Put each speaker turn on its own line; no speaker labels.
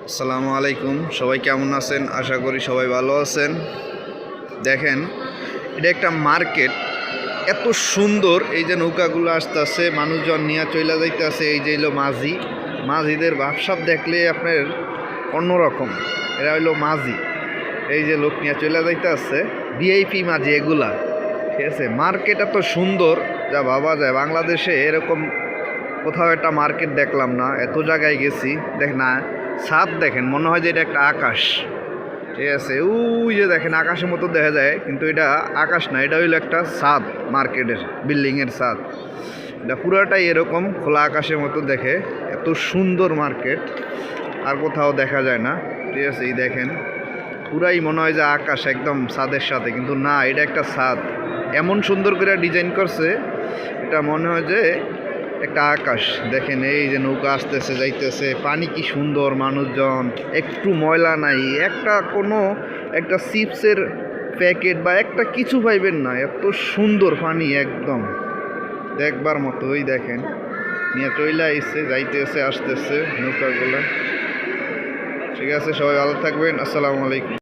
আসসালামু আলাইকুম। সবাই কেমন আছেন? আশা করি সবাই ভালো আছেন। দেখেন, এটা একটা মার্কেট, এত সুন্দর। এই যে নৌকাগুলো আসতেছে, মানুষজন নিয়ে চলে যাইতেছে। এই যে হইলো মাঝি, মাঝিদের ভাবসাব দেখলে আপনার অন্যরকম। এরা হইলো মাঝি। এই যে লোক নিয়ে চলে যাইতেছে, ভিআইপি মাঝি এগুলা, ঠিক আছে। মার্কেট এত সুন্দর যা ভাবা যায়। বাংলাদেশে এরকম কোথাও একটা মার্কেট দেখলাম না। এত জায়গায় গেছি, দেখ না, ছাদ দেখেন, মনে হয় যে এটা একটা আকাশ, ঠিক আছে। ওই যে দেখেন আকাশের মতো দেখা যায়, কিন্তু এটা আকাশ না, এটা হইলো একটা ছাদ, মার্কেটের বিল্ডিংয়ের ছাদ। এটা পুরাটাই এরকম খোলা আকাশের মতো দেখে। এত সুন্দর মার্কেট আর কোথাও দেখা যায় না, ঠিক আছে। এই দেখেন পুরাই মনে হয় যে আকাশ একদম ছাদের সাথে, কিন্তু না, এটা একটা ছাদ। এমন সুন্দর করে ডিজাইন করছে, এটা মনে হয় যে একটা আকাশ। দেখেন এই যে নৌকা আসতেছে যাইতেছে, পানি কি সুন্দর, মানুষজন, একটু ময়লা নাই, একটা চিপসের প্যাকেট বা একটা কিছু পাইবেন না, এত সুন্দর পানি, একদম দেখবার মতো। ওই দেখেন নিয়ে চইলা আইসে, যাইতেছে আসতেছে নৌকাগুলো, ঠিক আছে। সবাই ভালো থাকবেন। আসসালামু আলাইকুম।